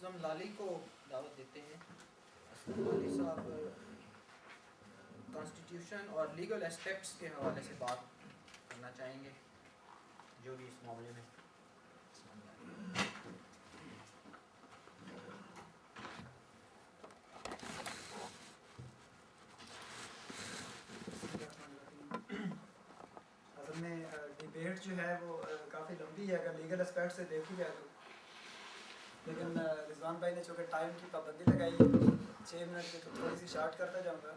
Aslam lolly کو دعوت دیتے ہیں. اسلم لالی صاحب کانسٹیٹیوشن اور لیگل اسپیکٹس کے حوالے سے بات کرنا چاہیں گے جو بھی اس معاملے میں. اصل میں ڈیبیٹ جو ہے وہ کافی لمبی ہے اگر لیگل اسپیکٹ سے دیکھی جائے تو، لیکن رضوان بھائی نے چونکہ ٹائم کی پابندی لگائی ہے 6 منٹ کی، تو تھوڑی سی شارٹ کرتا جاؤں گا.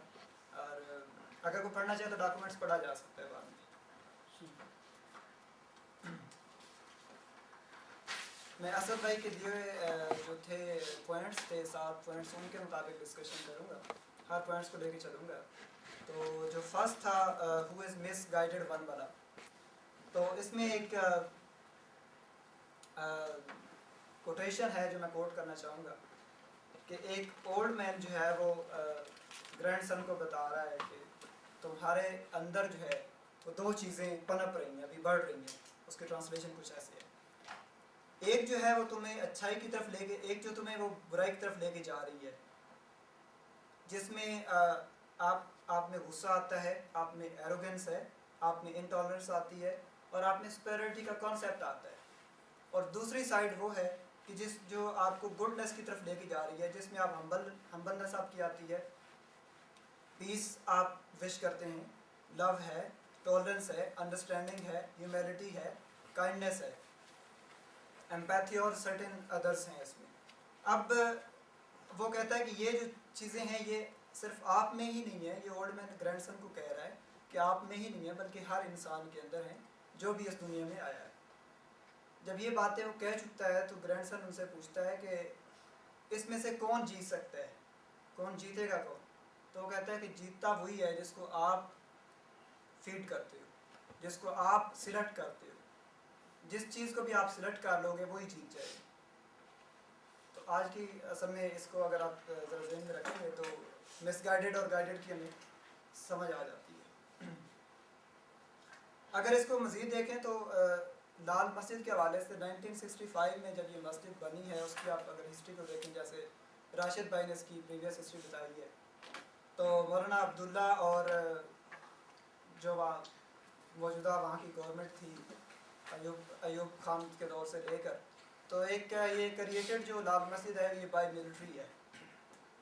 اور اگر کوئی پڑھنا چاہے تو ڈاکومنٹس پڑھا جا سکتا ہے بعد میں. میں اسد بھائی کے دیے ہوئے جو تھے پوائنٹس تھے 7 پوائنٹس، ان کے مطابق ڈسکشن کروں گا، ہر پوائنٹس کو لے کے چلوں گا. تو جو فرسٹ تھا ہو از مس گائیڈڈ ون والا، تو اس میں ایک کوٹیشن ہے جو میں کوٹ کرنا چاہوں گا کہ ایک اولڈ مین جو ہے وہ گرینڈ سن کو بتا رہا ہے کہ تمہارے اندر جو ہے وہ 2 چیزیں پنپ رہی ہیں، ابھی بڑھ رہی ہیں. اس کے ٹرانسلیشن کچھ ایسے ہے، ایک جو ہے وہ تمہیں اچھائی کی طرف لے کے، ایک جو تمہیں وہ برائی کی طرف لے کے جا رہی ہے، جس میں آپ میں غصہ آتا ہے، آپ میں ایروگنس ہے، آپ میں انٹالرنس آتی ہے، اور آپ میں سپیریورٹی کا کانسیپٹ آتا ہے. اور دوسری سائڈ وہ ہے کہ جو آپ کو گڈنس کی طرف لے کے جا رہی ہے، جس میں آپ ہمبلنس آپ کی آتی ہے، پیس آپ وش کرتے ہیں، لو ہے، ٹالرنس ہے، انڈرسٹینڈنگ ہے، ہیومیلٹی ہے، کائنڈنس ہے، ایمپیتھی اور سرٹن ادرس ہیں اس میں. اب وہ کہتا ہے کہ یہ جو چیزیں ہیں یہ صرف آپ میں ہی نہیں ہے، یہ اولڈ مین گرینڈ سن کو کہہ رہا ہے کہ آپ میں ہی نہیں ہے بلکہ ہر انسان کے اندر ہیں جو بھی اس دنیا میں آیا ہے. جب یہ باتیں وہ کہہ چکتا ہے تو گرینڈ سن ان سے پوچھتا ہے کہ اس میں سے کون جیت سکتا ہے، کون جیتے گا کون؟ تو وہ کہتا ہے کہ جیتتا وہی ہے جس کو آپ فیڈ کرتے ہو، جس کو آپ سلیکٹ کرتے ہو. جس چیز کو بھی آپ سلیکٹ کر لو گے وہی جیت جائے گا. تو آج کی اصل میں اس کو اگر آپ ذرا ذہن میں رکھیں گے تو مس گائیڈڈ اور گائیڈڈ کی ہمیں سمجھ آ جاتی ہے. اگر اس کو مزید دیکھیں تو لال مسجد کے حوالے سے 1965 میں جب یہ مسجد بنی ہے، اس کی آپ اگر ہسٹری کو دیکھیں، جیسے راشد بھائی نے اس کی پریویس ہسٹری بتائی ہے، تو مولانا عبداللہ اور جو موجودہ وہاں کی گورنمنٹ تھی ایوب خان کے دور سے لے کر، تو ایک یہ کریٹڈ جو لال مسجد ہے یہ بائی ملٹری ہے،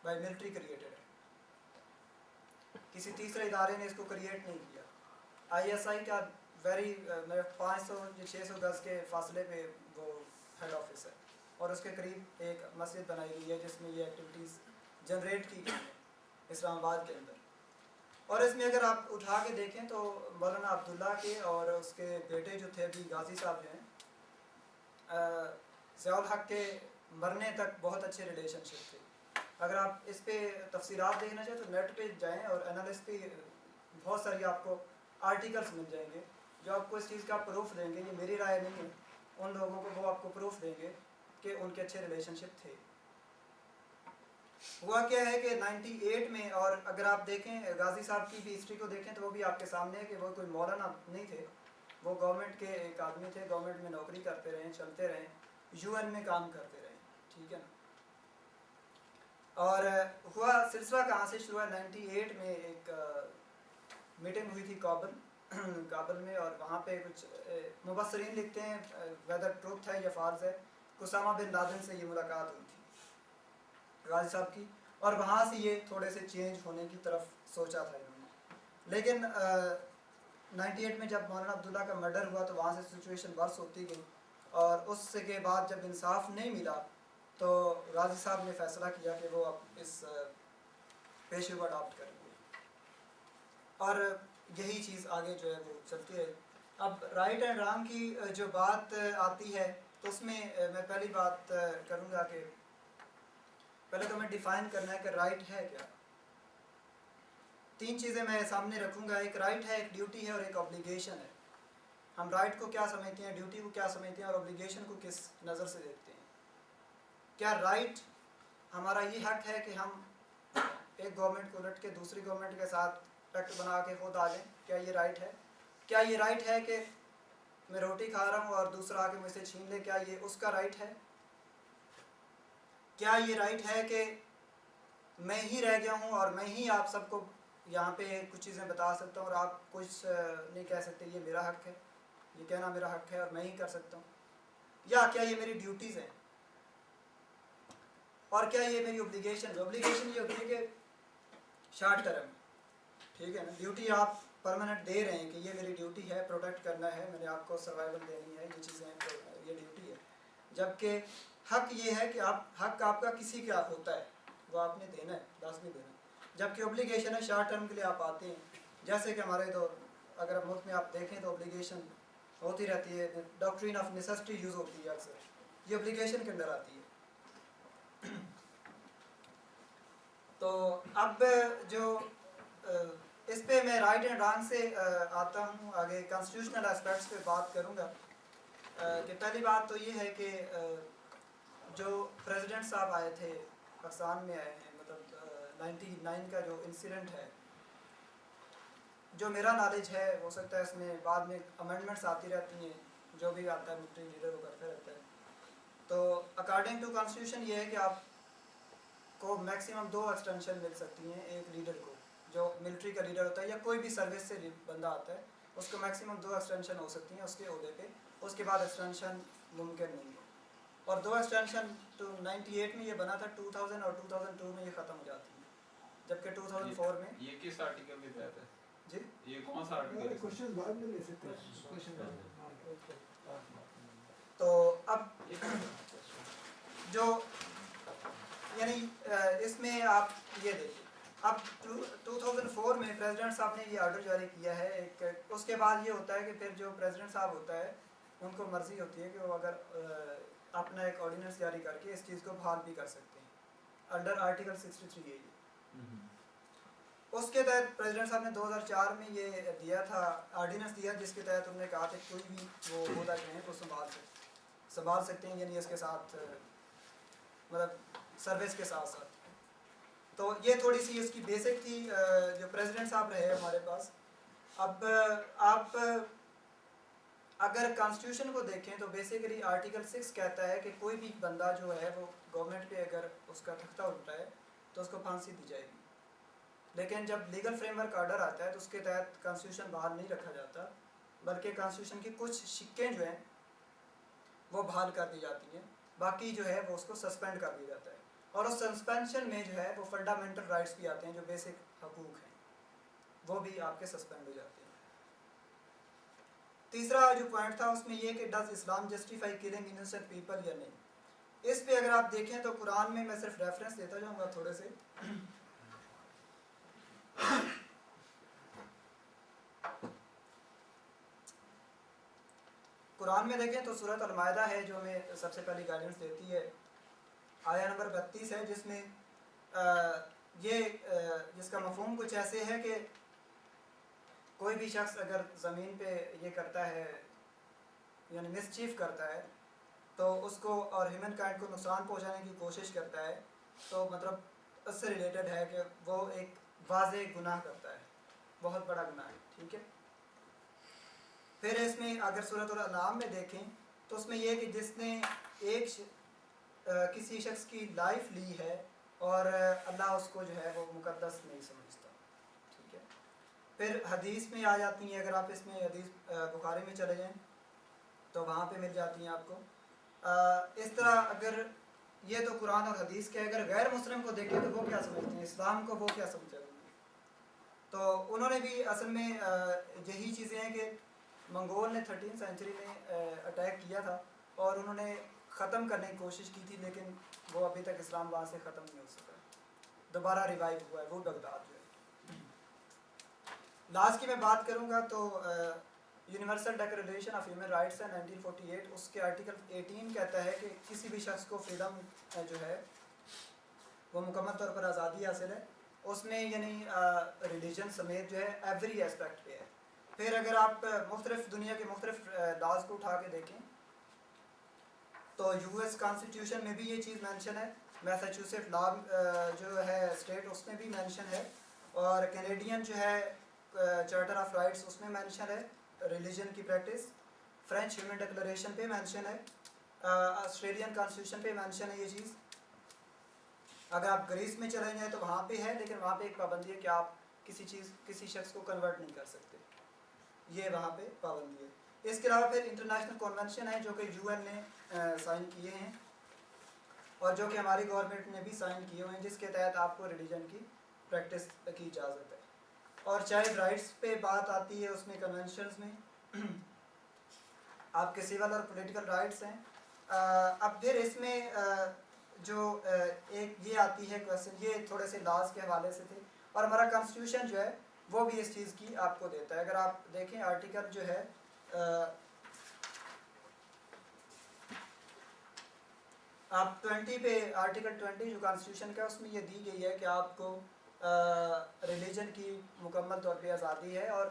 بائی ملٹری کریٹڈ ہے، کسی تیسرے ادارے نے اس کو کریٹ نہیں کیا. آئی ایس آئی کا ویری 500 یا 600 گز کے فاصلے پہ وہ ہیڈ آفس ہے، اور اس کے قریب ایک مسجد بنائی گئی ہے جس میں یہ ایکٹیویٹیز جنریٹ کی گئی ہیں اسلام آباد کے اندر. اور اس میں اگر آپ اٹھا کے دیکھیں تو مولانا عبداللہ کے اور اس کے بیٹے جو تھے ابھی غازی صاحب جو ہیں، ضیاء الحق کے مرنے تک بہت اچھے ریلیشن شپ تھے. اگر آپ اس پہ تفصیلات دیکھنا چاہیں تو نیٹ پہ جائیں اور انالسٹ پہ بہت ساری آپ کو آرٹیکلس مل جائیں گے جو آپ کو اس چیز کا پروف دیں گے. یہ میری رائے نہیں ہے، ان لوگوں کو وہ آپ کو پروف دیں گے کہ ان کے اچھے ریلیشن شپ تھے. ہوا کیا ہے کہ 98 میں، اور اگر آپ دیکھیں غازی صاحب کی بھی ہسٹری کو دیکھیں تو وہ بھی آپ کے سامنے ہے کہ وہ کوئی مولانا نہیں تھے، وہ گورنمنٹ کے ایک آدمی تھے، گورنمنٹ میں نوکری کرتے رہے، چلتے رہے، یو این میں کام کرتے رہے، ٹھیک ہے نا. اور ہوا سلسلہ کہاں سے شروع ہے؟ 98 میں ایک میٹنگ ہوئی تھی کابل میں، اور وہاں پہ کچھ مبصرین لکھتے ہیں ویدر ٹروتھ ہے یا فالس ہے، اسامہ بن لادن سے یہ ملاقات ہوئی تھی غازی صاحب کی، اور وہاں سے یہ تھوڑے سے چینج ہونے کی طرف سوچا تھا انہوں نے. لیکن 98 میں جب مولانا عبداللہ کا مرڈر ہوا تو وہاں سے سچویشن ورس ہوتی گئی، اور اس کے بعد جب انصاف نہیں ملا تو غازی صاحب نے فیصلہ کیا کہ وہ اب اس پیشے کو اڈاپٹ کریں گے، اور یہی چیز آگے جو ہے وہ چلتی ہے. اب رائٹ اینڈ رانگ کی جو بات آتی ہے تو اس میں میں پہلی بات کروں گا کہ پہلے تو ہمیں ڈیفائن کرنا ہے کہ رائٹ ہے کیا. 3 چیزیں میں سامنے رکھوں گا، ایک رائٹ ہے، ایک ڈیوٹی ہے، اور ایک اوبلیگیشن ہے. ہم رائٹ کو کیا سمجھتے ہیں، ڈیوٹی کو کیا سمجھتے ہیں، اور اوبلیگیشن کو کس نظر سے دیکھتے ہیں. کیا رائٹ ہمارا یہ حق ہے کہ ہم ایک گورنمنٹ کو الٹ کے دوسری گورنمنٹ کے ساتھ پیکٹ بنا کے خود آ جائیں؟ کیا یہ رائٹ ہے؟ کیا یہ رائٹ ہے کہ میں روٹی کھا رہا ہوں اور دوسرا آ کے مجھ سے چھین لے؟ کیا یہ اس کا رائٹ ہے؟ کیا یہ رائٹ ہے کہ میں ہی رہ گیا ہوں اور میں ہی آپ سب کو یہاں پہ کچھ چیزیں بتا سکتا ہوں اور آپ کچھ نہیں کہہ سکتے یہ میرا حق ہے، یہ کہنا میرا حق ہے اور میں ہی کر سکتا ہوں، یا کیا یہ میری ڈیوٹیز ہیں اور کیا یہ میری اوبلیگیشن یہ ہوتی ہے کہ شارٹ ٹرم، ٹھیک ہے نا، ڈیوٹی آپ پرماننٹ دے رہے ہیں کہ یہ میری ڈیوٹی ہے، پروٹیکٹ کرنا ہے، میں نے آپ کو سروائیول دینی ہے، یہ چیزیں یہ ڈیوٹی ہے، جبکہ حق یہ ہے کہ حق آپ کا کسی کا ہوتا ہے، وہ آپ نے دینا ہے، لازمی دینا ہے، جبکہ اوبلیگیشن ہے شارٹ ٹرم کے لیے آپ آتے ہیں، جیسے کہ ہمارے تو اگر ملک میں آپ دیکھیں تو اوبلیگیشن ہوتی رہتی ہے، ڈاکٹرین آف نیسیسٹی یوز ہوتی ہے اکثر، یہ اوبلیگیشن کے اندر آتی ہے۔ تو اب جو اس پہ میں رائٹ اینڈ رانگ سے آتا ہوں، آگے کانسٹیٹیوشنل اسپیکٹس پہ بات کروں گا، کہ پہلی بات تو یہ ہے کہ جو پریزیڈنٹ صاحب آئے تھے، پاکستان میں آئے ہیں، مطلب 99 کا جو انسیڈنٹ ہے، جو میرا نالج ہے، ہو سکتا ہے اس میں بعد میں امینڈمنٹس آتی رہتی ہیں، جو بھی آتا ہے ملٹری لیڈر وہ کرتا رہتا ہے، تو اکارڈنگ ٹو کانسٹیٹیوشن یہ ہے کہ آپ کو میکسیمم 2 ایکسٹینشن مل سکتی ہیں ایک لیڈر کو، جو ملٹری کا لیڈر ہوتا ہے یا کوئی بھی سروس سے بندہ آتا ہے، اس کو میکسیمم 2 ایکسٹینشن ہو سکتی ہیں اس کے عہدے پہ، اس کے بعد ایکسٹینشن ممکن نہیں ہے، اور 2 ایکسٹینشن 98 میں یہ بنا تھا، 2000 اور 2002 میں یہ ختم ہو جاتی ہے، جبکہ 2004 میں یہ کس آرٹیکل کے تحت ہے؟ جی یہ کون سا آرٹیکل ہے؟ کوشچن بعد میں لے سکتے ہیں۔ تو اب جو یعنی اس میں آپ یہ دیکھیں، اب 2004 میں پریزیڈنٹ صاحب نے یہ آرڈر جاری کیا ہے ایک، اس کے بعد یہ ہوتا ہے کہ پھر جو پریزیڈنٹ صاحب ہوتا ہے ان کو مرضی ہوتی ہے کہ وہ اگر اپنا ایک آرڈیننس جاری کر کے اس چیز کو بحال بھی کر سکتے ہیں انڈر آرٹیکل 63 ہے یہ۔ اس کے تحت پریزیڈنٹ صاحب نے 2004 میں یہ دیا تھا، آرڈیننس دیا، جس کے تحت انہوں نے کہا کہ کوئی بھی وہ عہدہ جو ہے وہ سنبھال سکتے ہیں، یعنی اس کے ساتھ مطلب سروس کے ساتھ ساتھ۔ تو یہ تھوڑی سی اس کی بیسک تھی جو پریزیڈنٹ صاحب رہے ہمارے پاس۔ اب آپ اگر کانسٹیٹیوشن کو دیکھیں تو بیسیکلی آرٹیکل 6 کہتا ہے کہ کوئی بھی بندہ جو ہے وہ گورنمنٹ پہ اگر اس کا تختہ الٹا ہے تو اس کو پھانسی دی جائے گی، لیکن جب لیگل فریم ورک آرڈر آتا ہے تو اس کے تحت کانسٹیٹیوشن بحال نہیں رکھا جاتا، بلکہ کانسٹیٹیوشن کی کچھ شقیں جو ہیں وہ بحال کر دی جاتی ہیں، باقی جو ہے وہ اس کو سسپینڈ کر دیا جاتا ہے، اور اس سسپینشن میں جو ہے وہ فنڈامنٹل رائٹس بھی آتے ہیں، جو بیسک حقوق ہیں وہ بھی آپ کے سسپینڈ ہو جاتے ہیں۔ تیسرا جو پوائنٹ تھا اس میں یہ کہ does Islam justify killing innocent people یا نہیں، اس پہ اگر آپ دیکھیں تو قرآن میں صرف ریفرنس دیتا جاؤں گا تھوڑے سے۔ قرآن میں دیکھیں تو سورۃ المائدہ ہے جو ہمیں سب سے پہلی گائیڈنس دیتی ہے، آیا نمبر 32 ہے، جس میں جس کا مفہوم کچھ ایسے ہے کہ کوئی بھی شخص اگر زمین پہ یہ کرتا ہے یعنی مسچیف کرتا ہے تو اس کو اور ہیومن کائنڈ کو نقصان پہنچانے کی کوشش کرتا ہے، تو مطلب اس سے ریلیٹڈ ہے کہ وہ ایک واضح گناہ کرتا ہے، بہت بڑا گناہ ہے، ٹھیک ہے۔ پھر اس میں اگر سورۃ الانعام میں دیکھیں تو اس میں یہ کہ جس نے کسی شخص کی لائف لی ہے اور اللہ اس کو جو ہے وہ مقدس نہیں سمجھتا، ٹھیک ہے۔ پھر حدیث میں آ جاتی ہیں، اگر آپ اس میں حدیث بخاری میں چلے جائیں تو وہاں پہ مل جاتی ہیں آپ کو۔ اس طرح اگر یہ تو قرآن اور حدیث کے، اگر غیر مسلم کو دیکھیں تو وہ کیا سمجھتے ہیں، اسلام کو وہ کیا سمجھتے ہیں، تو انہوں نے بھی اصل میں یہی چیزیں ہیں کہ منگول نے 13 سینچری میں اٹیک کیا تھا اور انہوں نے ختم کرنے کی کوشش کی تھی، لیکن وہ ابھی تک اسلام وہاں سے ختم نہیں ہو سکا، دوبارہ ریوائیو ہوا ہے وہ بغداد جو ہے۔ لاسٹ کی میں بات کروں گا تو universal declaration of human rights ہے 1948، اس کے آرٹیکل 18 کہتا ہے کہ کسی بھی شخص کو فریڈم جو ہے وہ مکمل طور پر آزادی حاصل ہے، اس میں یعنی ریلیجن سمیت جو ہے ایوری اسپیکٹ پہ ہے۔ پھر اگر آپ مختلف دنیا کے مختلف لاز کو اٹھا کے دیکھیں تو یو ایس کانسٹیٹیوشن میں بھی یہ چیز مینشن ہے، میساچوسیٹ لا جو ہے اسٹیٹ اس میں بھی مینشن ہے، اور کینیڈین جو ہے چارٹر آف رائٹس اس میں مینشن ہے ریلیجن کی پریکٹس، فرینچ ہیومن ڈکلریشن پہ مینشن ہے، آسٹریلین کانسٹیٹیوشن پہ مینشن ہے یہ چیز، اگر آپ گریس میں چلے جائیں تو وہاں پہ ہے، لیکن وہاں پہ ایک پابندی ہے کہ آپ کسی شخص کو کنورٹ نہیں کر سکتے، یہ وہاں پہ پابندی ہے۔ اس کے علاوہ پھر انٹرنیشنل کنونشن ہے جو کہ UN نے سائن کیے ہیں اور جو کہ ہماری گورنمنٹ نے بھی سائن کیے ہوئے ہیں، جس کے تحت آپ کو ریلیجن کی پریکٹس کی اجازت ہے۔ اور چائلڈ رائٹس پہ بات آتی ہے اس میں کنونشنز میں، آپ کے سول اور پولیٹیکل رائٹس ہیں۔ اب پھر اس میں جو ایک یہ آتی ہے کویسچن، یہ تھوڑے سے لاز کے حوالے سے تھے، اور ہمارا کانسٹیٹیوشن جو ہے وہ بھی اس چیز کی آپ کو دیتا ہے۔ اگر آپ دیکھیں آرٹیکل جو ہے آپ 20 پہ، آرٹیکل 20 جو کانسٹیٹیوشن کا، اس میں یہ دی گئی ہے کہ آپ کو ریلیجن کی مکمل طور پہ آزادی ہے، اور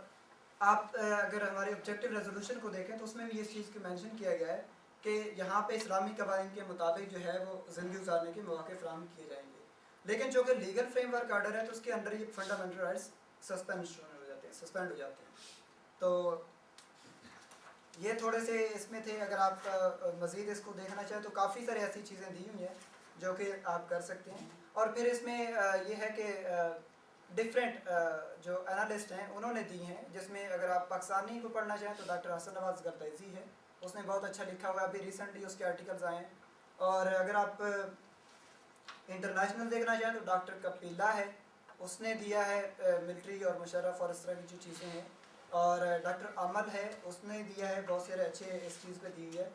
آپ اگر ہماری آبجیکٹو ریزولوشن کو دیکھیں تو اس میں بھی اس چیز کو مینشن کیا گیا ہے کہ یہاں پہ اسلامی قوانین کے مطابق جو ہے وہ زندگی گزارنے کے مواقع فراہم کیے جائیں گے، لیکن جو کہ لیگل فریم ورک آرڈر ہے تو اس کے اندر یہ فنڈامنٹل رائٹس سسپینڈ ہو جاتے ہیں۔ تو یہ تھوڑے سے اس میں تھے، اگر آپ مزید اس کو دیکھنا چاہیں تو کافی سارے ایسی چیزیں دی ہوئی ہیں جو کہ آپ کر سکتے ہیں۔ اور پھر اس میں یہ ہے کہ ڈفرینٹ جو انالسٹ ہیں انہوں نے دی ہیں، جس میں اگر آپ پاکستانی کو پڑھنا چاہیں تو ڈاکٹر حسن نواز گردیزی ہے، اس نے بہت اچھا لکھا ہوا ہے، ابھی ریسنٹلی اس کے آرٹیکلز آئے ہیں۔ اور اگر آپ انٹرنیشنل دیکھنا چاہیں تو ڈاکٹر کپیلا ہے، اس نے دیا ہے ملٹری اور مشرف اور اس طرح کی جو چیزیں ہیں۔ اور ڈاکٹر عمل ہے، اس نے دیا ہے، بہت سارے اچھے اس چیز پہ دی ہے۔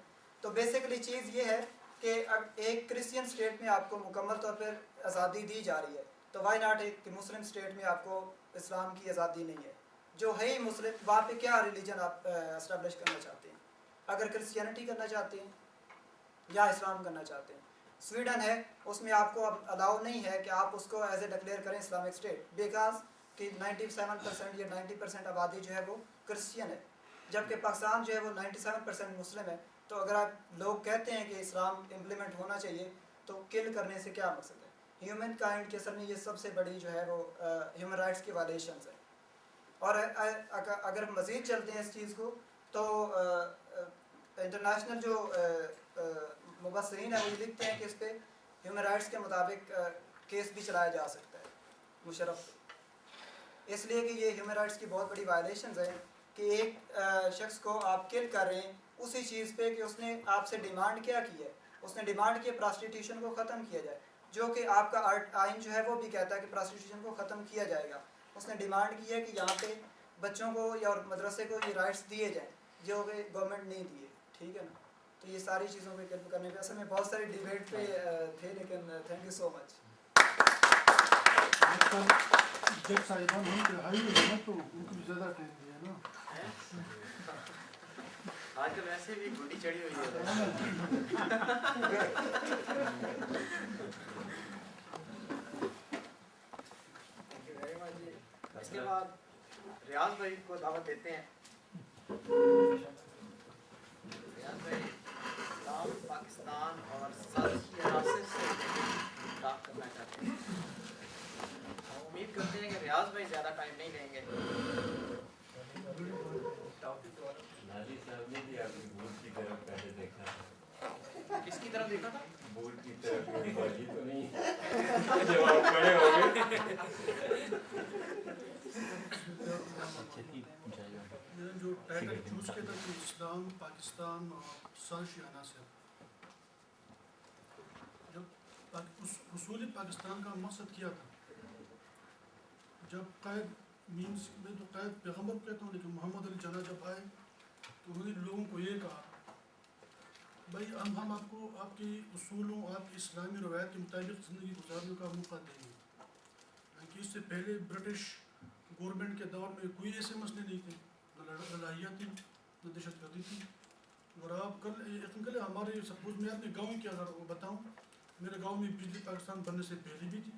تو بیسیکلی چیز یہ ہے کہ ایک کرسچین اسٹیٹ میں آپ کو مکمل طور پر آزادی دی جا رہی ہے، تو وائی ناٹ ایک مسلم اسٹیٹ میں آپ کو اسلام کی آزادی نہیں ہے، جو ہے ہی مسلم، وہاں پہ کیا ریلیجن آپ اسٹیبلش کرنا چاہتے ہیں؟ اگر کرسچینٹی کرنا چاہتے ہیں یا اسلام کرنا چاہتے ہیں؟ سویڈن ہے، اس میں آپ کو اب الاؤ نہیں ہے کہ آپ اس کو ایز اے ڈکلیئر کریں اسلامک اسٹیٹ، بیکاز کہ 97% یا 90% آبادی جو ہے وہ کرسچین ہے، جبکہ پاکستان جو ہے وہ 97% مسلم ہے۔ تو اگر آپ لوگ کہتے ہیں کہ اسلام امپلیمنٹ ہونا چاہیے تو کل کرنے سے کیا مقصد ہے؟ ہیومن کائنڈ کے اصل میں یہ سب سے بڑی جو ہے وہ ہیومن رائٹس کی وائلیشنز ہے۔ اور اگر مزید چلتے ہیں اس چیز کو تو انٹرنیشنل جو مبصرین ہیں وہ یہ لکھتے ہیں کہ اس پہ ہیومن رائٹس کے مطابق کیس بھی چلایا جا سکتا ہے مشرف پہ، اس لیے کہ یہ ہیومن رائٹس کی بہت بڑی وائلیشنز ہیں کہ ایک شخص کو آپ کل کر رہے ہیں اسی چیز پہ کہ اس نے آپ سے ڈیمانڈ کیا کی ہے، اس نے ڈیمانڈ کی پراسٹیٹیوشن کو ختم کیا جائے، جو کہ آپ کا آئین جو ہے وہ بھی کہتا ہے کہ پراسٹیٹیوشن کو ختم کیا جائے گا۔ اس نے ڈیمانڈ کی ہے کہ یہاں پہ بچوں کو یا مدرسے کو یہ رائٹس دیے جائیں جو کہ گورنمنٹ نہیں دیے، ٹھیک ہے نا؟ تو یہ ساری چیزوں پہ کلپ کرنے پہ اصل میں بہت ساری ڈیبیٹ پہ تھے، لیکن تھینک یو سو مچ۔ آج کل جج صاحبان ہم رہائی ہوئے ہیں نا تو ان کو بھی زیادہ ٹائم دیا نا، آج کل ویسے بھی گھڑی چڑھی ہوئی ہے۔ تھینک یو ویری مچ جی۔ اس کے بعد ریاض بھائی کو دعوت دیتے ہیں۔ ریاض بھائی اسلام، پاکستان اور سازشی عناصر سے بات کرنا چاہتے ہیں۔ ہم امید کرتے ہیں کہ ریاض بھائی زیادہ ٹائم نہیں لیں گے۔ نازی صاحب نے بھی آپ کی بورڈ کی طرف پہلے دیکھا تھا۔ کس کی طرف دیکھا تھا؟ بورڈ کی طرف، فوجی تو نہیں جب آپ کھڑے ہو گئے۔ جو ٹائٹل چوز کیا تھا کہ اسلام، پاکستان اور سازشی عناصر، جب حصول پاکستان کا مقصد کیا تھا، جب قائد مینس میں تو قائد پیغمبر کہتا ہوں لیکن محمد علی جناح جب آئے تو انہوں نے لوگوں کو یہ کہا بھائی ہم آپ کو آپ کی اصولوں، آپ کی اسلامی روایت کے مطابق زندگی گزارنے کا موقع دیں گے، کہ اس سے پہلے برٹش گورنمنٹ کے دور میں کوئی ایسے مسئلے نہیں تھے، نہ لڑائیاں تھیں، نہ دہشت گردی تھی۔ اور آپ کل ہمارے سپوز میں اپنے گاؤں کی اگر وہ بتاؤں، میرے گاؤں میں بجلی پاکستان بننے سے پہلے بھی تھی،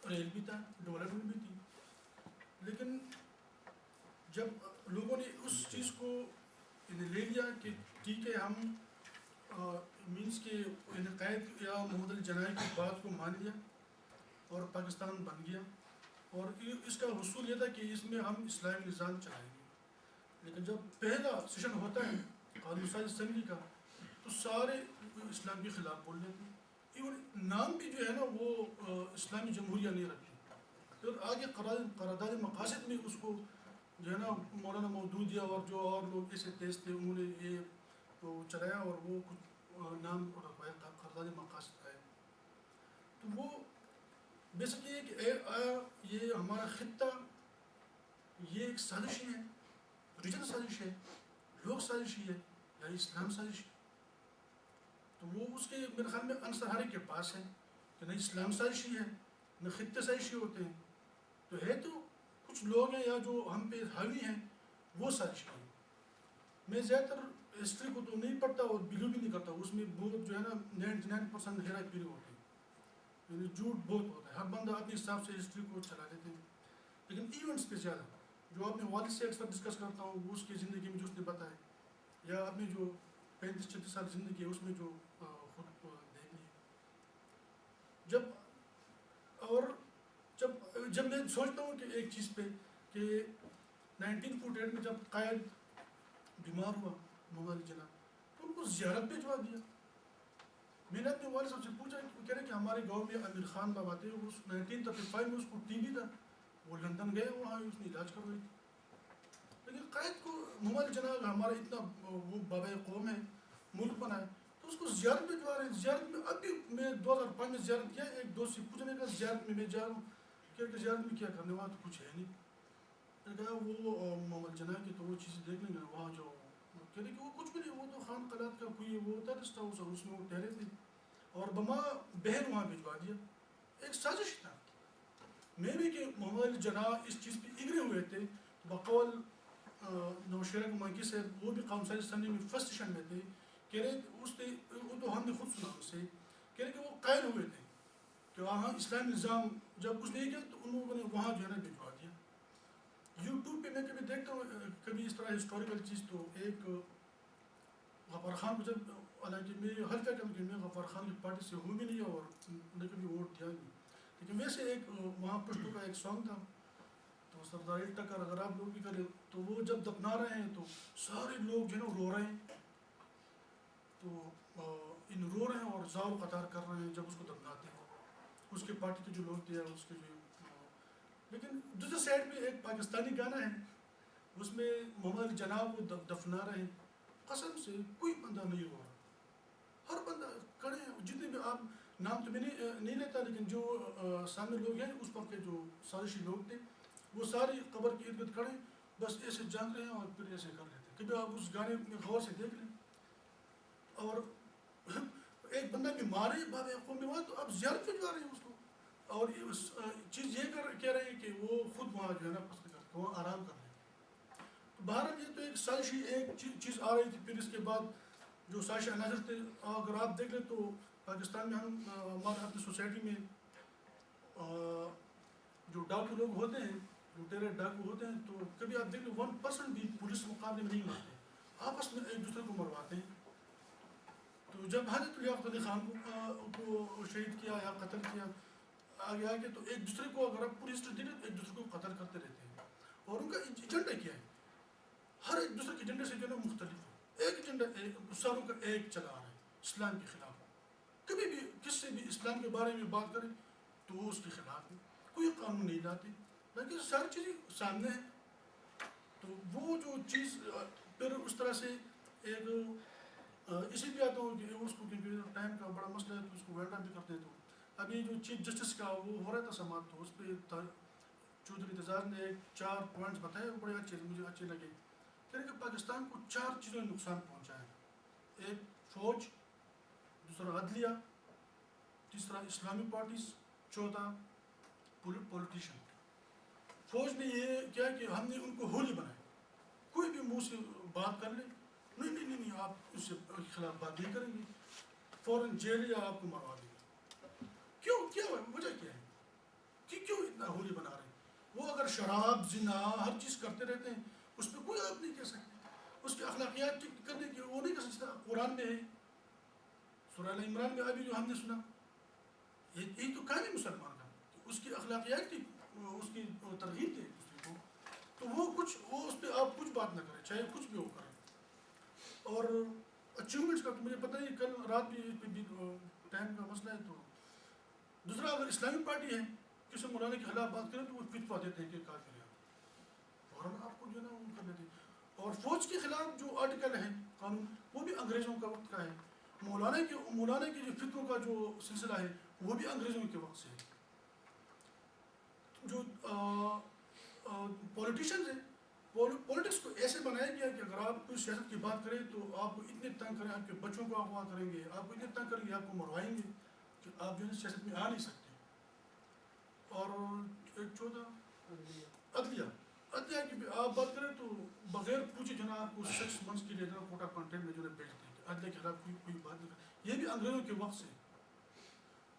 ریل بھی تھا، ڈیولپمنٹ بھی تھی، لیکن جب لوگوں نے اس چیز کو لے لیا کہ ٹھیک ہے ہم مینس کے قائد یا محمد علی جناح کی بات کو مان لیا اور پاکستان بن گیا، اور اس کا حصول یہ تھا کہ اس میں ہم اسلامی نظام چلائیں گے۔ لیکن جب پہلا سیشن ہوتا ہے قانون ساز اسمبلی کا تو سارے اسلام کے خلاف بول لیتے ہیں، ایون نام بھی جو ہے نا وہ اسلامی جمہوریہ نہیں رکھتی. پھر آگے قرارداد مقاصد میں اس کو جو ہے نا مولانا مودودیہ اور جو اور لوگ ایسے تیز تھے انہوں نے یہ تو چلایا اور وہ کچھ نام رکھوایا قرارداد مقاصد آئے. تو وہ بیسکلی کہ یہ ہمارا خطہ یہ ایک سازشی ہے, ریجن سازش ہے, لوگ سازشی ہے یا اسلام سازش ہے. تو وہ اس کے میرے خیال میں عنصر ہر ایک کے پاس ہے کہ نہ اسلام سازشی ہے نہ خطے سازشی ہوتے ہیں. تو ہے تو کچھ لوگ ہیں یا جو ہم پہ حاوی ہیں وہ سازشی ہیں. میں زیادہ تر ہسٹری کو تو نہیں پڑھتا اور بلیو بھی نہیں کرتا, اس میں بہت جو ہے نا 99% ہیرا پھیری ہوتی ہے, یعنی جھوٹ بہت ہوتا ہے. ہر بندہ اپنے حساب سے ہسٹری کو چلا لیتے ہیں. لیکن ایونٹس پہ زیادہ جو اپنے والد سے اکثر ڈسکس کرتا ہوں وہ اس کی زندگی میں جو اس نے بتایا, یا اپنی جو 35-36 سال زندگی ہے اس میں جو خود دیکھ لی. جب میں سوچتا ہوں کہ ایک چیز پہ کہ 1948 میں جب قائد بیمار ہوا محمد علی جناح تو ان کو زیارت پہ بھجوا دیا. میں نے اپنے والد صاحب سے پوچھا, کہہ رہے کہ ہمارے گاؤں میں امیر خان بابا تھے, اس 1935 میں اس کو ٹی بی تھا, وہ لندن گئے, وہاں اس نے علاج کروائی. لیکن قائد کو محمد علی جناح ہمارا اتنا وہ بابا قوم ہے, ملک بنا ہے, تو اس کو زیارت پہ بھجوا رہے ہیں. زیارت میں اب بھی میں 2005 میں زیارت کیا, ایک دوست سے پوچھنے کا زیارت میں جا رہا ہوں, کہ زیارت میں کیا کرنے, وہاں تو کچھ ہے نہیں. میں نے کہا وہ محمد علی جناح کی تو وہ چیزیں دیکھ لیں گے وہاں جو, کہہ رہے کہ وہ کچھ بھی نہیں, وہ تو خان قلات کا کوئی وہ ہوتا ریسٹ ہاؤس ہے, اس میں وہ ٹھہرے تھے اور بما بہن وہاں بھجوا دیا. ایک سازش تھا. میں بھی کہ محمد علی جناح اس چیز پہ اگرے ہوئے تھے بقول نوشیرہ مانکی سے, وہ بھی قوم سازش اسمبلی میں فرسٹ سیشن میں تھے. کہہ رہے اس نے وہ تو ہم نے خود سنا ان سے, کہہ رہے کہ وہ قائل ہوئے تھے کہ وہاں اسلامی نظام جب کچھ نہیں کیا تو ان لوگوں نے وہاں جو ہے نا بھجوا دیا. یوٹیوب پہ میں کبھی دیکھتا ہوں کبھی اس طرح ہسٹوریکل چیز, تو ایک غفار خان کو جب, حالانکہ میں حلف ہے کہ میں غفار خان کی پارٹی سے ہوں بھی نہیں اور نے کبھی ووٹ دیا نہیں, لیکن ویسے ایک وہاں پشتو کا ایک سانگ تھا تو سردار ٹکر, اگر آپ لوگ بھی کریں تو وہ جب دفنا رہے ہیں تو سارے لوگ جو ہے نا رو رہے ہیں, تو رو رہے ہیں اور زار قطار کر رہے ہیں جب اس کو دفناتے ہیں, اس کے پارٹی کے جو لوگ تھے اس کے جو. لیکن دوسرے سائڈ پہ ایک پاکستانی گانا ہے, اس میں محمد علی جناح کو دفنا رہے ہیں, قسم سے کوئی بندہ نہیں رو رہا, ہر بندہ کھڑے ہیں, جتنے بھی آپ نام تو میں نہیں لیتا, لیکن جو سامنے لوگ ہیں اس وقت کے جو سازشی لوگ تھے وہ ساری قبر کے ارد گرد کھڑے بس ایسے جان رہے ہیں اور پھر ایسے کر لیتے. کبھی آپ اس گانے میں غور سے دیکھ لیں, اور ایک بندہ بیمار ہے بابا قوم بیمار, تو آپ زیارت پہ جا رہے ہیں اس کو, اور چیز یہ کہہ رہے ہیں کہ وہ خود وہاں جو ہے نا پسند کرتے ہیں, وہ آرام کر رہے ہیں. بہرحال یہ تو ایک سازشی ایک چیز آ رہی تھی. پھر اس کے بعد جو سازش عناصر تھے, اگر آپ دیکھ لیں تو پاکستان میں ہم ہمارے اپنی سوسائٹی میں جو ڈاکو لوگ ہوتے ہیں, جو ٹیرر ڈاکو ہوتے ہیں, تو کبھی آپ دیکھ لیں 1% بھی پولیس مقابلے میں نہیں مارتے, آپس میں ایک دوسرے کو مرواتے ہیں. تو جب حضرت لیاقت علی خان کو شہید کیا یا قتل کیا آگے تو ایک دوسرے کو, اگر آپ پوری ہسٹری دیکھیں, ایک دوسرے کو قتل کرتے رہتے ہیں. اور ان کا ایجنڈا کیا ہے, ہر ایک دوسرے کے ایجنڈے سے جو ہے نا مختلف ہے. ایک ایجنڈا ساروں کا ایک چلا رہا ہے, اسلام کے خلاف. کبھی بھی کس سے بھی اسلام کے بارے میں بات کریں تو وہ اس کے خلاف ہے, کوئی قانون نہیں لاتے, لیکن ساری چیزیں سامنے ہیں. تو وہ جو چیز پھر اس طرح سے ایک اسی پہ آتا ہوں کہ اس کو کیونکہ ٹائم کا بڑا مسئلہ ہے تو اس کو وینڈا بھی کرتے. تو ابھی جو چیف جسٹس کا وہ ہو رہا تھا سماعت, تو اس پہ چودھری اعتزاز نے 4 پوائنٹس بتائے, وہ بڑے اچھے مجھے اچھے لگے. کہہ رہے کہ پاکستان کو 4 چیزوں نے نقصان پہنچا ہے, ایک فوج, دوسرا عدلیہ, تیسرا اسلامی پارٹیز, چوتھا پولیٹیشن. فوج نے یہ کیا کہ ہم نے ان کو ہولی بنایا, کوئی بھی منہ سے بات کر لے, نہیں آپ اس سے خلاف بات نہیں کریں گے, فوراً جیل یا آپ کو مروا دیں گے. کیوں, کیا وجہ کیا ہے کہ کیوں اتنا ہولی بنا رہے ہیں؟ وہ اگر شراب زنا ہر چیز کرتے رہتے ہیں, اس پہ کوئی آپ نہیں کہہ سکتے. اس کے اخلاقیات کرنے کی وہ نہیں کر سکتا. قرآن میں ہے, سورہ ال عمران میں ابھی جو ہم نے سنا, یہی تو کہانی مسلمان کا, اس کی اخلاقیات کی اس کی ترغیب دے دوسرے کو, تو وہ اس پہ آپ کچھ بات نہ کریں, چاہے کچھ بھی ہو کریں. اور اچیومنٹس کا تو مجھے پتہ نہیں, کل رات بھی ٹائم کا مسئلہ ہے. تو دوسرا اگر اسلامی پارٹی ہے کسی مولانا کے خلاف بات کریں تو وہ فتوا دیتے ہیں کہ کافر ہے اور ہم آپ کو جو ہے نا وہ کر دیتے ہیں. اور فوج کے خلاف جو آرٹیکل ہے قانون وہ بھی انگریزوں کا وقت کا ہے. مولانا کے جو فتووں کا جو سلسلہ ہے وہ بھی انگریزوں کے وقت سے ہے. جو پولیٹیشینز ہیں پولیٹکس کو ایسے بنایا گیا کہ اگر آپ کوئی سیاست کی بات کریں تو آپ کو اتنے تنگ کریں, آپ کے بچوں کو اغوا کریں گے, آپ کو اتنے تنگ کریں گے, آپ کو مروائیں گے کہ آپ جو ہے سیاست میں آ نہیں سکتے. اور ایک چوتھا عدلیہ کی آپ بات کریں تو بغیر پوچھے جو ہے آپ کو 6 months کے لیے جو ہے کوٹا کنٹینٹ میں جو ہے بھیج دیں گے. عدلیہ کے خلاف کوئی بات نہیں کریں, یہ بھی انگریزوں کے وقت سے.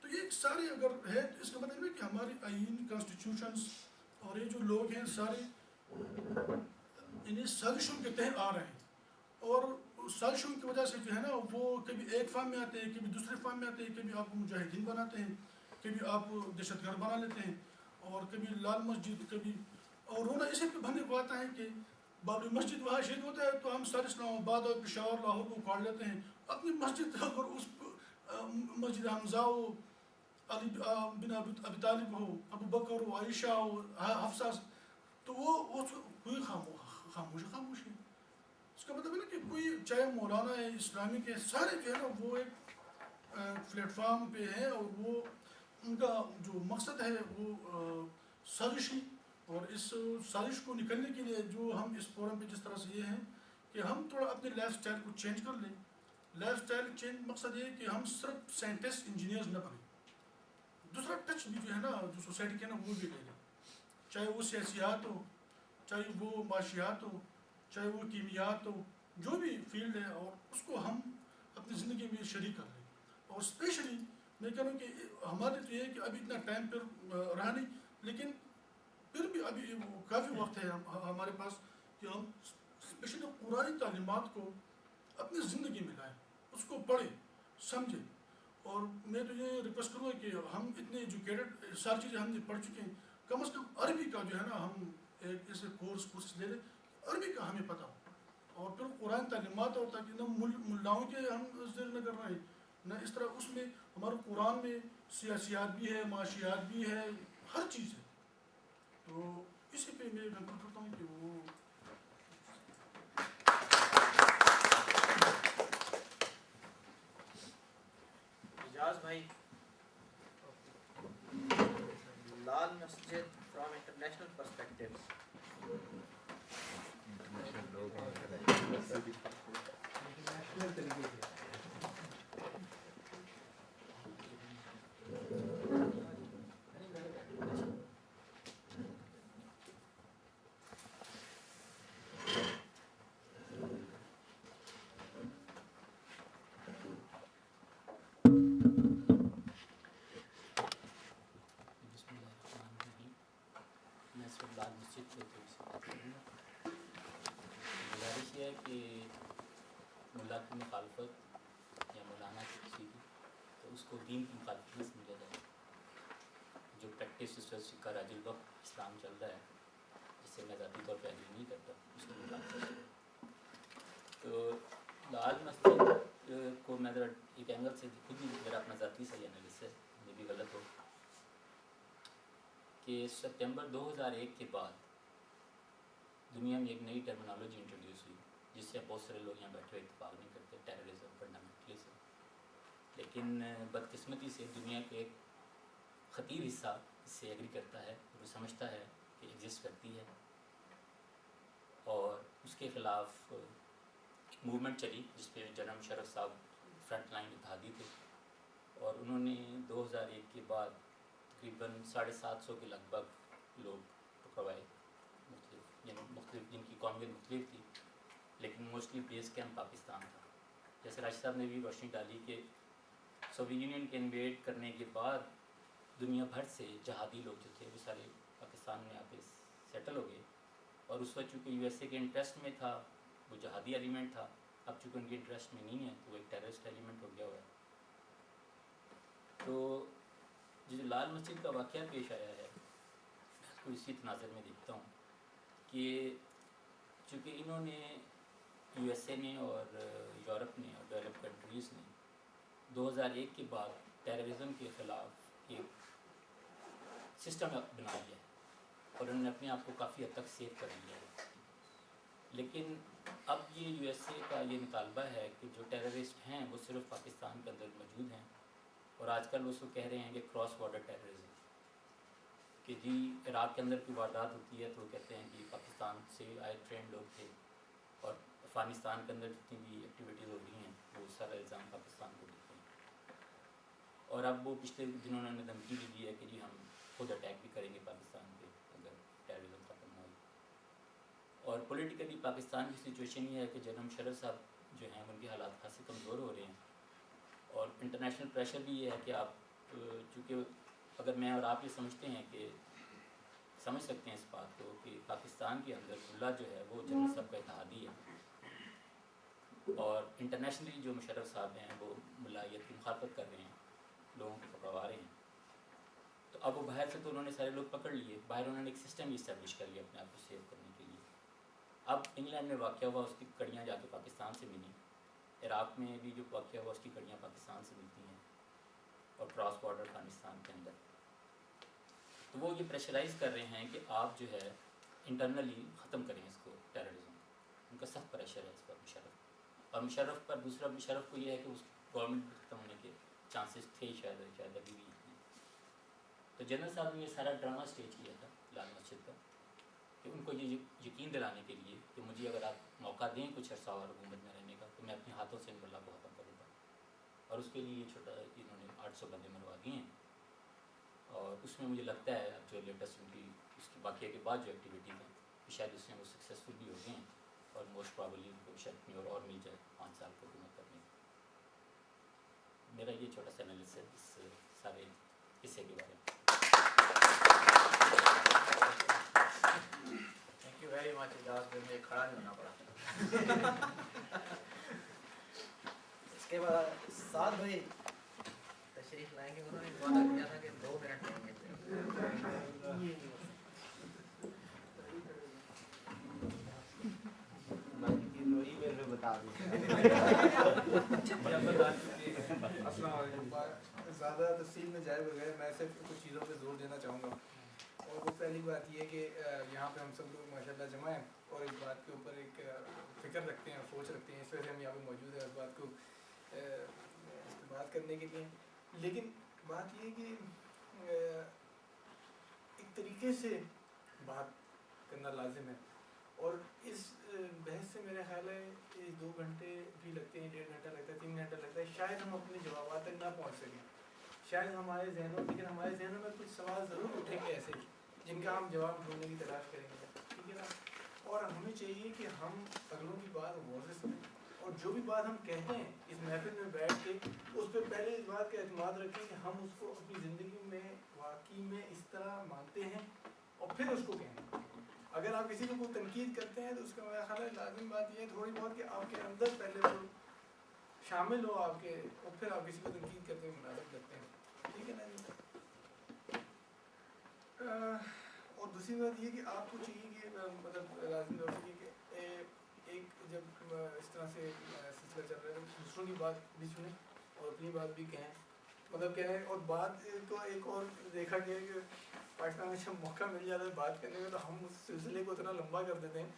تو یہ سارے اگر ہے تو اس کا مطلب ہے کہ ہماری آئین کانسٹیٹیوشنس اور یہ جو لوگ ہیں سارے انہیں سازشوں کے تحت آ رہے ہیں. اور سازشوں کی وجہ سے جو ہے نا وہ کبھی ایک فارم میں آتے ہیں, کبھی دوسرے فارم میں آتے ہیں, کبھی آپ کو مجاہدین بناتے ہیں, کبھی آپ دہشت گرد بنا لیتے ہیں, اور کبھی لال مسجد, کبھی اور رونا اسی پہ بھرنے کو آتا ہے کہ بابری مسجد وہاں شہید ہوتا ہے تو ہم سارے اسلام آباد اور پشاور لاہور کو اکھاڑ لیتے ہیں. اپنی مسجد اور اس مسجد حمزہ ہو, علی بن ابی طالب ہو, ابو بکر ہو, عائشہ ہو, حفصہ, تو وہ کوئی خاموشی. اس کا مطلب ہے نا کہ کوئی چاہے مولانا ہے, اسلامی کے سارے جو ہے نا وہ ایک پلیٹ فارم پہ ہیں اور وہ ان کا جو مقصد ہے وہ سازشی. اور اس سازش کو نکلنے کے لیے جو ہم اس فورم پہ جس طرح سے یہ ہیں کہ ہم تھوڑا اپنے لائف سٹائل کو چینج کر لیں. لائف سٹائل چینج مقصد یہ ہے کہ ہم صرف سائنٹسٹ انجینئرز نہ بنیں, دوسرا ٹچ بھی جو ہے نا جو سوسائٹی کے نا وہ بھی لے لیں, چاہے وہ سیاسیات ہو, چاہے وہ معاشیات ہو, چاہے وہ کیمیات ہو, جو بھی فیلڈ ہے, اور اس کو ہم اپنی زندگی میں شریک کر لیں. اور اسپیشلی میں کہہ رہا ہوں کہ ہمارے تو یہ ہے کہ ابھی اتنا ٹائم پھر رہا نہیں, لیکن پھر بھی ابھی کافی وقت ہے ہمارے پاس کہ ہم اسپیشلی قرآنی تعلیمات کو اپنی زندگی میں لائیں, اس کو پڑھیں, سمجھیں. اور میں تو یہ ریکویسٹ کروں گا کہ ہم اتنے ایجوکیٹڈ ساری چیزیں ہم نے پڑھ چکے ہیں, کم از کم عربی کا جو ہے نا ہم ایک ایسے کورس لے لیں, عربی کا ہمیں پتہ ہو. اور پھر قرآن تعلیمات اور تاکہ نہ ملاؤں کے ہم ذکر نہ کر رہے ہیں, نہ اس طرح اس میں ہمارے قرآن میں سیاسیات بھی ہے, معاشیات بھی ہے, ہر چیز ہے. تو اسی پہ میں کنکلوڈ کرتا ہوں کہ وہ اجاز بھائی, Lal Masjid from international perspective. Lal Masjid گزارش یہ ہے کہ ملا کی مخالفت یا مولانا کی کسی کی تو اس کو دین کی مخالفت نہیں سمجھا جائے. جو پریکٹس سسٹرس کا راج الوقت اسلام چل رہا ہے جس سے میں ذاتی طور پہ ایگری نہیں کرتا, اس کو مخالفت. تو لال مسجد کو میں ذرا ایک اینگل سے خود ہی میرا اپنا ذاتی صحیح انالیسس ہے, یہ بھی غلط ہو, کہ ستمبر 2001 کے بعد دنیا میں ایک نئی ٹرمینالوجی انٹروڈیوس ہوئی جس سے بہت سارے لوگ یہاں بیٹھے ہوئے اتفاق نہیں کرتے, ٹیررزم, فنڈامنٹلزم. لیکن بدقسمتی سے دنیا کے ایک خطیر حصہ اس سے ایگری کرتا ہے, وہ سمجھتا ہے کہ ایگزسٹ کرتی ہے, اور اس کے خلاف موومنٹ چلی جس پہ جنرل مشرف صاحب فرنٹ لائن اتحادی تھے, اور انہوں نے 2001 کے بعد تقریباً 750 کے لگ بھگ لوگ پکڑوائے, مختلف جن کی قومیت مختلف تھی, لیکن موسٹلی بیس کیمپ پاکستان تھا. جیسے راجد صاحب نے بھی روشنی ڈالی کہ سوویت یونین کے انویڈ کرنے کے بعد دنیا بھر سے جہادی لوگ جو تھے وہ سارے پاکستان میں آ کے سیٹل ہو گئے, اور اس وقت چونکہ یو ایس اے کے انٹرسٹ میں تھا وہ جہادی ایلیمنٹ تھا, اب چونکہ ان کے انٹرسٹ میں نہیں ہے تو وہ ایک ٹیررسٹ ایلیمنٹ ہو گیا ہوا ہے. تو جو لال مسجد کا واقعہ پیش آیا ہے میں اس کو اسی تناظر میں دیکھتا ہوں کہ چونکہ انہوں نے یو ایس اے نے اور یورپ نے اور ڈیولپ کنٹریز نے 2001 کے بعد ٹیررزم کے خلاف ایک سسٹم بنا لیا ہے اور انہوں نے اپنے آپ کو کافی حد تک سیف کر لیا ہے. لیکن اب یہ یو ایس اے کا یہ مطالبہ ہے کہ جو ٹیررسٹ ہیں وہ صرف پاکستان کے اندر موجود ہیں، اور آج کل وہ اس کو کہہ رہے ہیں کہ کراس بارڈر ٹیررزم، کہ جی عراق کے اندر کوئی واردات ہوتی ہے تو وہ کہتے ہیں کہ پاکستان سے آئے ٹرینڈ لوگ تھے، اور افغانستان کے اندر جتنی بھی ایکٹیویٹیز ہو رہی ہیں وہ سارا الزام پاکستان کو دیتے ہیں. اور اب وہ پچھلے دنوں انہوں نے دھمکی بھی دی ہے کہ جی ہم خود اٹیک بھی کریں گے پاکستان پہ اگر ٹیررزم ختم نہ ہو. اور پولیٹیکلی پاکستان کی سچویشن یہ ہے کہ جنرل مشرف صاحب جو ہیں ان کے حالات خاصے کمزور ہو رہے ہیں، اور انٹرنیشنل پریشر بھی یہ ہے کہ آپ چونکہ اگر میں اور آپ یہ سمجھتے ہیں کہ سمجھ سکتے ہیں اس بات کو کہ پاکستان کے اندر ملا جو ہے وہ جنرل صاحب کا اتحادی ہے، اور انٹرنیشنلی جو مشرف صاحب ہیں وہ ملائیت کی مخالفت کر رہے ہیں، لوگوں کو پکڑوا رہے ہیں. تو اب وہ باہر سے تو انہوں نے سارے لوگ پکڑ لیے، باہر انہوں نے ایک سسٹم ہی اسٹیبلش کر لیا اپنے آپ کو سیو کرنے کے لیے. اب انگلینڈ میں واقع ہوا اس کی کڑیاں جا کے پاکستان سے ملی، عراق میں بھی جو واقع ہوا اس کی کڑیاں پاکستان سے ملتی ہیں، اور کراس بارڈر افغانستان کے اندر. تو وہ یہ پریشرائز کر رہے ہیں کہ آپ جو ہے انٹرنلی ختم کریں اس کو، ٹیررزم. ان کا سخت پریشر ہے اس پر مشرف، اور مشرف پر دوسرا مشرف کو یہ ہے کہ اس گورنمنٹ ختم ہونے کے چانسز تھے شاید ابھی بھی. تو جنرل صاحب نے یہ سارا ڈرامہ اسٹیج کیا تھا لال مسجد کا، کہ ان کو یہ یقین دلانے کے لیے کہ مجھے اگر آپ موقع دیں کچھ عرصہ اور حکومت میں رہنے کا تو میں اپنے ہاتھوں سے ان اللہ کو ختم کروں گا. اور اس کے لیے یہ چھوٹا انہوں نے 800 بندے مروا دیے ہیں. اور اس میں مجھے لگتا ہے جو لیٹسٹ ان کی اس کے واقعے کے بعد جو ایکٹیویٹیز ہیں شاید اس میں وہ سکسیزفل بھی ہو گئے ہیں، اور موسٹ پرابلی ان کو شاید اپنی اور مل جائے 5 سال کو حکومت کرنے. میرا یہ چھوٹا سا انالیسس ہے اس سارے قصے کے بارے میں. Thank you very much. Ejaz پہ مجھے کھڑا نہیں ہونا پڑا. اس کے بعد سعد بھائی تشریف لائیں گے، انہوں نے وعدہ کیا تھا کہ 2 منٹ لیں گے. السلام علیکم. زیادہ تفصیل میں جائے بغیر میں صرف کچھ چیزوں پہ زور دینا چاہوں گا. اور وہ پہلی بات یہ کہ یہاں پہ ہم سب لوگ ماشاء اللہ جمع ہیں اور ایک بات کے اوپر ایک فکر رکھتے ہیں اور سوچ رکھتے ہیں، اس وجہ سے ہم یہاں پہ موجود ہیں اس بات کو بات کرنے کے لیے. لیکن بات یہ کہ ایک طریقے سے بات کرنا لازم ہے، اور اس بحث سے میرا خیال ہے 2 گھنٹے بھی لگتے ہیں، 1.5 گھنٹہ لگتا ہے، 3 گھنٹہ لگتا ہے، شاید ہم اپنے جوابات تک نہ پہنچ سکیں. شاید ہمارے ذہنوں لیکن ہمارے ذہنوں میں کچھ سوال ضرور اٹھیں گے ایسے جن کا ہم جواب ڈھونڈنے کی تلاش کریں گے، ٹھیک ہے نا. اور ہمیں چاہیے کہ ہم اگلوں کی بات غور سے سنیں، اور جو بھی بات ہم کہتے ہیں اس محفل میں بیٹھ کے اس پہ پہلے اس بات کا اعتماد رکھیں کہ ہم اس کو اپنی زندگی میں واقعی میں اس طرح مانتے ہیں، اور پھر اس کو کہیں. اگر آپ کسی کو کوئی تنقید کرتے ہیں تو اس کا میرا خیال ہے لازم بات یہ ہے تھوڑی بہت کہ آپ کے اندر پہلے وہ شامل ہو آپ کے، اور پھر آپ کسی کو تنقید کرتے ہوئے مناسب کرتے ہیں، ٹھیک ہے نا جی. اور دوسری بات یہ کہ آپ کو چاہیے کہ مطلب لازم طور سے کہ ایک جب اس طرح سے سلسلہ چل رہا ہے تو دوسروں کی بات بھی سنیں اور اپنی بات بھی کہیں، مطلب کہیں. اور بات تو ایک اور دیکھا گیا کہ پاکستان میں جب موقع مل جاتا ہے بات کرنے میں تو ہم اس سلسلے کو اتنا لمبا کر دیتے ہیں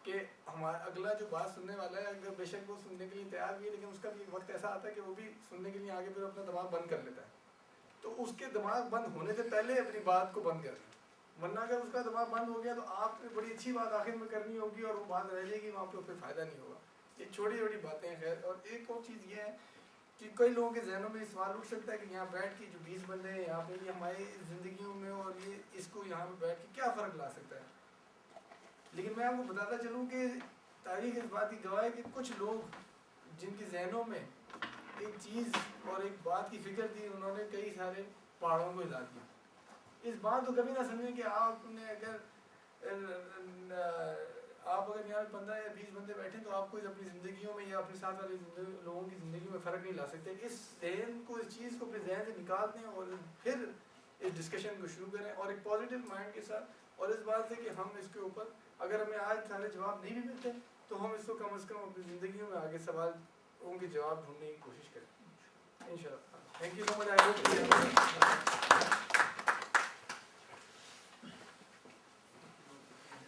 کہ ہمارا اگلا جو بات سننے والا ہے اگر بے شک وہ سننے کے لیے تیار بھی ہے لیکن اس کا بھی وقت ایسا آتا ہے کہ وہ بھی سننے کے لیے آگے پھر اپنا دماغ بند کر لیتا ہے. تو اس کے دماغ بند ہونے سے پہلے اپنی بات کو بند کر لیں، ورنہ اگر اس کا دماغ بند ہو گیا تو آپ نے بڑی اچھی بات آخر میں کرنی ہوگی اور وہ بات رہ جائے گی، وہاں پہ پھر فائدہ نہیں ہوگا. یہ چھوٹی چھوٹی باتیں ہیں. خیر، اور ایک اور چیز یہ ہے کہ کئی لوگوں کے ذہنوں میں سوال اٹھ سکتا ہے کہ یہاں بیٹھ کے جو 20 بندے ہیں یہاں پہ یہ ہماری زندگیوں میں اور یہ اس کو یہاں پہ بیٹھ کے کیا فرق لا سکتا ہے. لیکن میں آپ کو بتاتا چلوں کہ تاریخ اس بات کی گواہ ہے کہ کچھ لوگ جن کے ذہنوں میں ایک چیز اور ایک بات کی فکر تھی انہوں نے کئی سارے پہاڑوں کو ہلا دیا. اس بات کو کبھی نہ سمجھیں کہ آپ نے اگر یہاں 15 یا 20 بندے بیٹھیں تو آپ کو اپنی زندگیوں میں یا اپنے ساتھ والے لوگوں کی زندگی میں فرق نہیں لا سکتے. اس ذہن کو اس چیز کو اپنے ذہن سے نکال دیں اور پھر اس ڈسکشن کو شروع کریں اور ایک پازیٹیو مائنڈ کے ساتھ، اور اس بات سے کہ ہم اس کے اوپر اگر ہمیں آج سارے جواب نہیں بھی ملتے تو ہم اس کو کم از کم اپنی زندگیوں میں آگے سوالوں کے جواب ڈھونڈنے کی کوشش کریں. Thank you so much. I hope Thank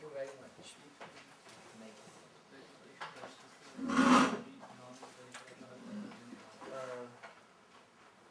you very much.